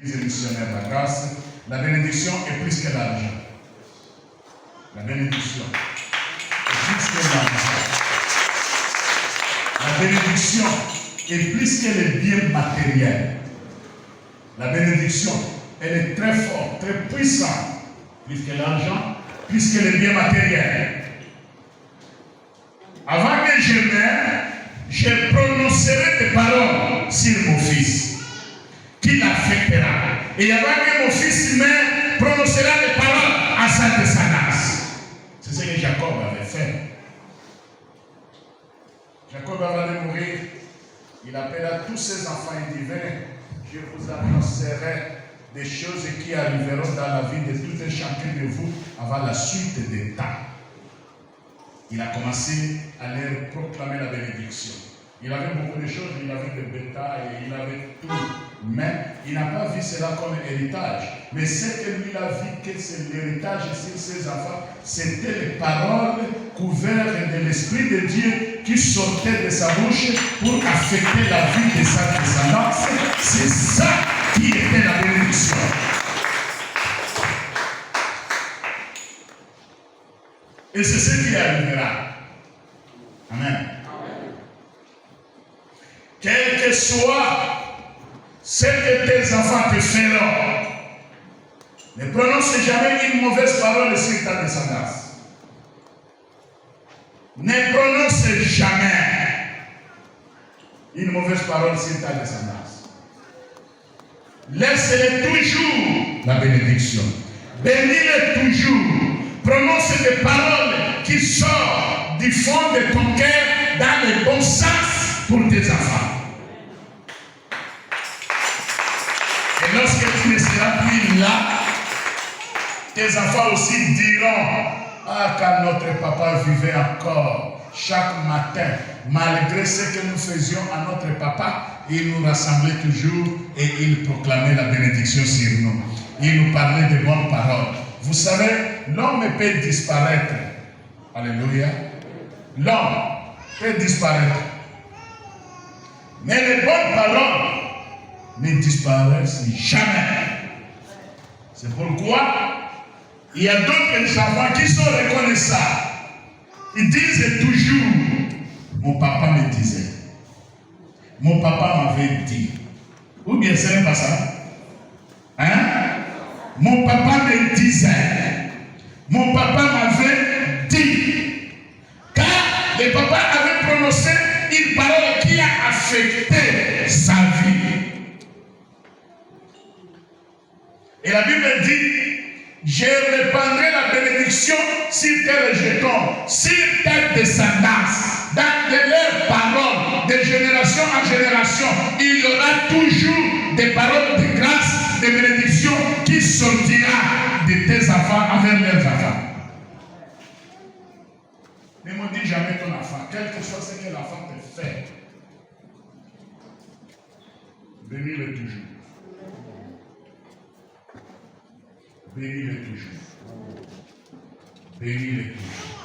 L'église missionnaire de la grâce, la bénédiction est plus que l'argent. La bénédiction est plus que l'argent. La bénédiction est plus que les biens matériels. La bénédiction, elle est très forte, très puissante. Plus que l'argent, plus que les biens matériels. Avant que je meure, je prononcerai des paroles sur mon fils, qui l'affectera. Et avant que mon fils meure, prononcera des paroles à sa descendance. C'est ce que Jacob avait fait. Jacob avant de mourir, il appela tous ses enfants et dit, venez, je vous annoncerai des choses qui arriveront dans la vie de tout un chacun de vous avant la suite des temps. Il a commencé à leur proclamer la bénédiction. Il avait beaucoup de choses, il avait des bétails, il avait tout. Mais il n'a pas vu cela comme héritage. Mais ce que lui a vu que c'est l'héritage sur ses enfants, c'était les paroles couvertes de l'Esprit de Dieu qui sortaient de sa bouche pour affecter la vie de sa descendance. C'est ça qui était la bénédiction. Et c'est ce qui arrivera. Amen. Quel que soit ce que tes enfants te feront, ne prononce jamais une mauvaise parole sur ta descendance. Ne prononce jamais une mauvaise parole sur ta descendance. Laisse-les toujours la bénédiction. Bénis-les toujours. Prononce des paroles qui sortent du fond de ton cœur dans le bon sens pour tes enfants. Et lorsque tu ne seras plus là, tes enfants aussi diront, ah, quand notre papa vivait encore, chaque matin, malgré ce que nous faisions à notre papa, il nous rassemblait toujours et il proclamait la bénédiction sur nous. Il nous parlait de bonnes paroles. Vous savez, l'homme peut disparaître. Alléluia. L'homme peut disparaître. Mais les bonnes paroles ne disparaissent jamais. C'est pourquoi il y a d'autres enfants qui sont reconnaissants. Ils disent toujours, mon papa me disait, mon papa m'avait dit. Ou bien c'est pas ça? Hein? Mon papa me disait, mon papa m'avait dit, car le papa avait prononcé une parole qui a affecté sa vie. Et la Bible dit, je répandrai la bénédiction sur tes rejetons, sur ta descendance, dans de leurs paroles, de génération en génération. Il y aura toujours des paroles de grâce, de bénédiction qui sortira de tes enfants envers leurs enfants. Ne maudis jamais ton enfant, quel que soit ce que l'enfant te fait. Bénis-le toujours. Bénis-le toujours. Bénis-le toujours.